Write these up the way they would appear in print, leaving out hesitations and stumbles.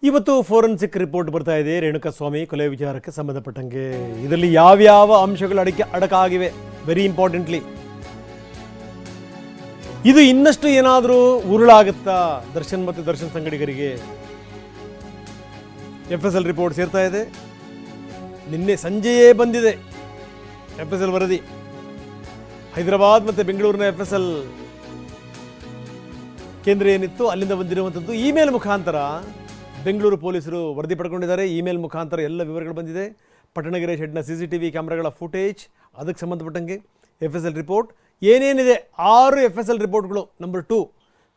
ಇವತ್ತು forensic report ಬರ್ತಾ ಇದೆ ರೇಣುಕಾಸ್ವಾಮಿ ಕೊಲೆ ವಿಚಾರಕ್ಕೆ ಸಂಬಂಧಪಟ್ಟಂಗೆ. ಇದರಲ್ಲಿ ಯಾವ್ಯಾವ ಅಂಶಗಳು ಅಡಕಾಗಿವೆ, ವೆರಿ ಇಂಪಾರ್ಟೆಂಟ್ಲಿ. ಇದು ಇನ್ನಷ್ಟು ಏನಾದರೂ ಉರುಳಾಗುತ್ತಾ ದರ್ಶನ್ ಮತ್ತು ದರ್ಶನ್ ಸಂಗಡಿಗರಿಗೆ? FSL ರಿಪೋರ್ಟ್ ಸೇರ್ತಾ ಇದೆ. ನಿನ್ನೆ ಸಂಜೆಯೇ ಬಂದಿದೆ FSL ವರದಿ. ಹೈದರಾಬಾದ್ ಮತ್ತು ಬೆಂಗಳೂರಿನ FSL ಕೇಂದ್ರ ಏನಿತ್ತು ಅಲ್ಲಿಂದ ಬಂದಿರುವಂಥದ್ದು ಇಮೇಲ್ ಮುಖಾಂತರ ಬೆಂಗಳೂರು ಪೊಲೀಸರು ವರದಿ ಪಡ್ಕೊಂಡಿದ್ದಾರೆ. ಇಮೇಲ್ ಮುಖಾಂತರ ಎಲ್ಲ ವಿವರಗಳು ಬಂದಿದೆ. ಪಟ್ಟಣಗೆರೆ ಶೆಡ್ನ CCTV ಕ್ಯಾಮ್ರಾಗಳ ಫುಟೇಜ್, ಅದಕ್ಕೆ ಸಂಬಂಧಪಟ್ಟಂಗೆ FSL ರಿಪೋರ್ಟ್ ಏನೇನಿದೆ. 6 FSL ರಿಪೋರ್ಟ್ಗಳು. ನಂಬರ್ 2,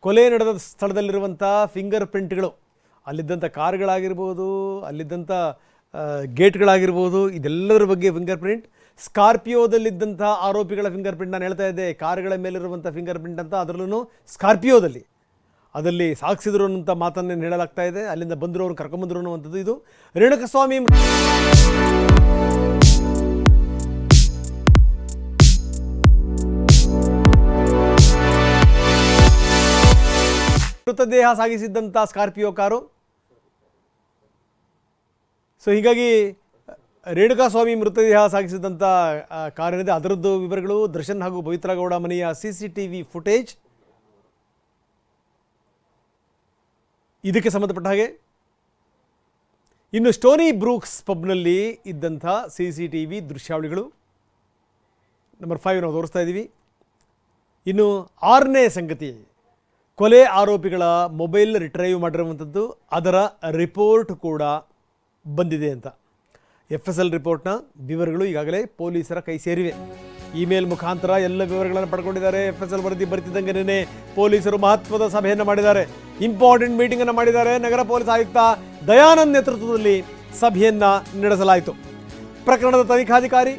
ಕೊಲೆ ನಡೆದ ಸ್ಥಳದಲ್ಲಿರುವಂಥ ಫಿಂಗರ್ ಪ್ರಿಂಟ್ಗಳು, ಅಲ್ಲಿದ್ದಂಥ ಕಾರ್ಗಳಾಗಿರ್ಬೋದು, ಅಲ್ಲಿದ್ದಂಥ ಗೇಟ್ಗಳಾಗಿರ್ಬೋದು, ಇದೆಲ್ಲದರ ಬಗ್ಗೆ ಫಿಂಗರ್ ಪ್ರಿಂಟ್. ಸ್ಕಾರ್ಪಿಯೋದಲ್ಲಿದ್ದಂಥ ಆರೋಪಿಗಳ ಫಿಂಗರ್ ಪ್ರಿಂಟ್ ನಾನು ಹೇಳ್ತಾ ಇದ್ದೆ, ಕಾರುಗಳ ಮೇಲಿರುವಂಥ ಫಿಂಗರ್ ಪ್ರಿಂಟ್ ಅಂತ. ಅದರಲ್ಲೂ ಸ್ಕಾರ್ಪಿಯೋದಲ್ಲಿ ಅದರಲ್ಲಿ ಸಾಗಿಸಿದ್ರು ಅನ್ನೋಂಥ ಮಾತನ್ನೇನು ಹೇಳಲಾಗ್ತಾ ಇದೆ. ಅಲ್ಲಿಂದ ಬಂದರು, ಅವ್ರು ಕರ್ಕೊಂಬಂದರು ಅನ್ನುವಂಥದ್ದು. ಇದು ರೇಣುಕಾಸ್ವಾಮಿ ಮೃತದೇಹ ಸಾಗಿಸಿದ್ದಂಥ ಸ್ಕಾರ್ಪಿಯೋ ಕಾರು. ಸೊ ಹೀಗಾಗಿ ರೇಣುಕಾಸ್ವಾಮಿ ಮೃತದೇಹ ಸಾಗಿಸಿದಂಥ ಕಾರೇನಿದೆ ಅದರದ್ದು ವಿವರಗಳು, ದರ್ಶನ್ ಹಾಗೂ ಪವಿತ್ರ ಗೌಡ ಮನೆಯ CCTV ಫುಟೇಜ್, ಇದಕ್ಕೆ ಸಂಬಂಧಪಟ್ಟ ಹಾಗೆ ಇನ್ನು ಸ್ಟೋನಿ ಬ್ರೂಕ್ಸ್ ಪಬ್ನಲ್ಲಿ ಇದ್ದಂಥ CCTV ದೃಶ್ಯಾವಳಿಗಳು ನಂಬರ್ 5 ನಾವು ತೋರಿಸ್ತಾ ಇದ್ದೀವಿ. ಇನ್ನು 6ನೇ ಸಂಗತಿ, ಕೊಲೆ ಆರೋಪಿಗಳ ಮೊಬೈಲ್ ರಿಟ್ರೈವ್ ಮಾಡಿರುವಂಥದ್ದು, ಅದರ ರಿಪೋರ್ಟ್ ಕೂಡ ಬಂದಿದೆ ಅಂತ. FSL ರಿಪೋರ್ಟ್ನ ವಿವರಗಳು ಈಗಾಗಲೇ ಪೊಲೀಸರ ಕೈ ಸೇರಿವೆ. ಇಮೇಲ್ ಮುಖಾಂತರ ಎಲ್ಲ ವಿವರಗಳನ್ನು ಪಡ್ಕೊಂಡಿದ್ದಾರೆ. FSL ವರದಿ ಬರ್ತಿದ್ದಂಗೆ ಪೊಲೀಸರು ಮಹತ್ವದ ಸಭೆಯನ್ನು ಮಾಡಿದ್ದಾರೆ, ಇಂಪಾರ್ಟೆಂಟ್ ಮೀಟಿಂಗನ್ನು ಮಾಡಿದ್ದಾರೆ. ನಗರ ಪೊಲೀಸ್ ಆಯುಕ್ತ ದಯಾನಂದ್ ನೇತೃತ್ವದಲ್ಲಿ ಸಭೆಯನ್ನು ನಡೆಸಲಾಯಿತು. ಪ್ರಕರಣದ ತನಿಖಾಧಿಕಾರಿ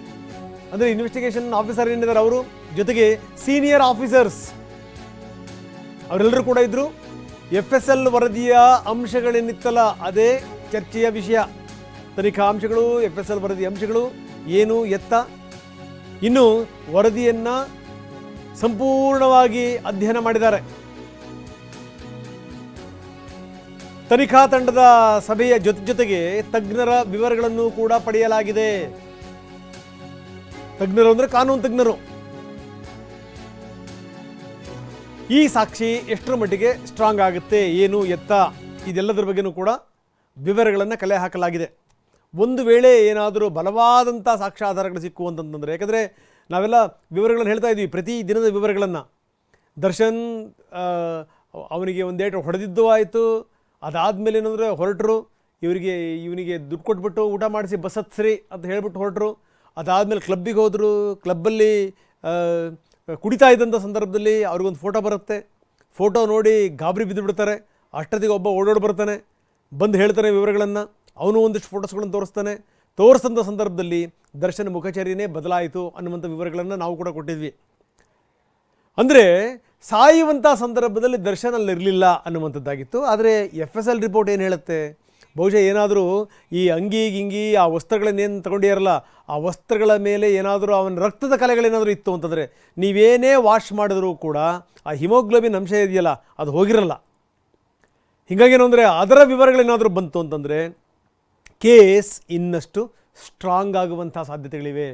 ಅಂದರೆ ಇನ್ವೆಸ್ಟಿಗೇಷನ್ ಆಫೀಸರ್ ಏನಿದ್ದಾರೆ ಅವರು, ಜೊತೆಗೆ ಸೀನಿಯರ್ ಆಫೀಸರ್ಸ್ ಅವರೆಲ್ಲರೂ ಕೂಡ ಇದ್ದರು. FSL ವರದಿಯ ಅಂಶಗಳೇನಿತ್ತಲ್ಲ ಅದೇ ಚರ್ಚೆಯ ವಿಷಯ. ತನಿಖಾ ಅಂಶಗಳು, FSL ವರದಿ ಅಂಶಗಳು ಏನು ಎತ್ತ. ಇನ್ನು ವರದಿಯನ್ನು ಸಂಪೂರ್ಣವಾಗಿ ಅಧ್ಯಯನ ಮಾಡಿದ್ದಾರೆ. ತನಿಖಾ ತಂಡದ ಸಭೆಯ ಜೊತೆಗೆ ತಜ್ಞರ ವಿವರಗಳನ್ನು ಕೂಡ ಪಡೆಯಲಾಗಿದೆ. ತಜ್ಞರು ಅಂದರೆ ಕಾನೂನು ತಜ್ಞರು. ಈ ಸಾಕ್ಷಿ ಎಷ್ಟರ ಮಟ್ಟಿಗೆ ಸ್ಟ್ರಾಂಗ್ ಆಗುತ್ತೆ, ಏನು ಎತ್ತ, ಇದೆಲ್ಲದರ ಬಗ್ಗೆನೂ ಕೂಡ ವಿವರಗಳನ್ನು ಕಲೆ ಹಾಕಲಾಗಿದೆ. ಒಂದು ವೇಳೆ ಏನಾದರೂ ಬಲವಾದಂಥ ಸಾಕ್ಷ್ಯಾಧಾರಗಳು ಸಿಕ್ಕುವಂತಂದರೆ, ಯಾಕಂದರೆ ನಾವೆಲ್ಲ ವಿವರಗಳನ್ನು ಹೇಳ್ತಾ ಇದ್ವಿ, ಪ್ರತಿ ದಿನದ ವಿವರಗಳನ್ನು. ದರ್ಶನ್ ಅವನಿಗೆ ಒಂದೇಟು ಹೊಡೆದಿದ್ದು ಆಯಿತು, ಅದಾದಮೇಲೆ ಏನಂದರೆ ಹೊರಟರು, ಇವನಿಗೆ ದುಡ್ಡು ಕೊಟ್ಬಿಟ್ಟು ಊಟ ಮಾಡಿಸಿ ಬಸ್ ಹತ್ಸ್ರಿ ಅಂತ ಹೇಳ್ಬಿಟ್ಟು ಹೊರಟರು. ಅದಾದಮೇಲೆ ಕ್ಲಬ್ಬಿಗೆ ಹೋದರು. ಕ್ಲಬ್ಬಲ್ಲಿ ಕುಡಿತಾ ಇದ್ದಂಥ ಸಂದರ್ಭದಲ್ಲಿ ಅವ್ರಿಗೊಂದು ಫೋಟೋ ಬರುತ್ತೆ. ಫೋಟೋ ನೋಡಿ ಗಾಬರಿ ಬಿದ್ದು ಬಿಡ್ತಾರೆ. ಅಷ್ಟೊತ್ತಿಗೆ ಒಬ್ಬ ಓಡೋಡಿ ಬರ್ತಾನೆ, ಬಂದು ಹೇಳ್ತಾನೆ ವಿವರಗಳನ್ನು. ಅವನು ಒಂದಿಷ್ಟು ಫೋಟೋಸ್ಗಳನ್ನು ತೋರಿಸಿದಂಥ ಸಂದರ್ಭದಲ್ಲಿ ದರ್ಶನ ಮುಖಚರ್ಯನೇ ಬದಲಾಯಿತು ಅನ್ನುವಂಥ ವಿವರಗಳನ್ನು ನಾವು ಕೂಡ ಕೊಟ್ಟಿದ್ವಿ. ಅಂದರೆ ಸಾಯುವಂಥ ಸಂದರ್ಭದಲ್ಲಿ ದರ್ಶನ್ ಅಲ್ಲಿರಲಿಲ್ಲ ಅನ್ನುವಂಥದ್ದಾಗಿತ್ತು. ಆದರೆ FSL ರಿಪೋರ್ಟ್ ಏನು ಹೇಳುತ್ತೆ, ಬಹುಶಃ ಏನಾದರೂ ಈ ಅಂಗಿ ಆ ವಸ್ತ್ರಗಳನ್ನೇನು ತಗೊಂಡಿರಲ್ಲ, ಆ ವಸ್ತ್ರಗಳ ಮೇಲೆ ಏನಾದರೂ ಅವನ ರಕ್ತದ ಕಲೆಗಳೇನಾದರೂ ಇತ್ತು ಅಂತಂದರೆ, ನೀವೇನೇ ವಾಶ್ ಮಾಡಿದ್ರೂ ಕೂಡ ಆ ಹಿಮೋಗ್ಲೋಬಿನ್ ಅಂಶ ಇದೆಯಲ್ಲ ಅದು ಹೋಗಿರಲ್ಲ. ಹೀಗಾಗಿ ಏನಂದರೆ ಅದರ ವಿವರಗಳೇನಾದರೂ ಬಂತು ಅಂತಂದರೆ ಕೇಸ್ ಇನ್ನಷ್ಟು ಸ್ಟ್ರಾಂಗ್ ಆಗುವಂಥ ಸಾಧ್ಯತೆಗಳಿವೆ.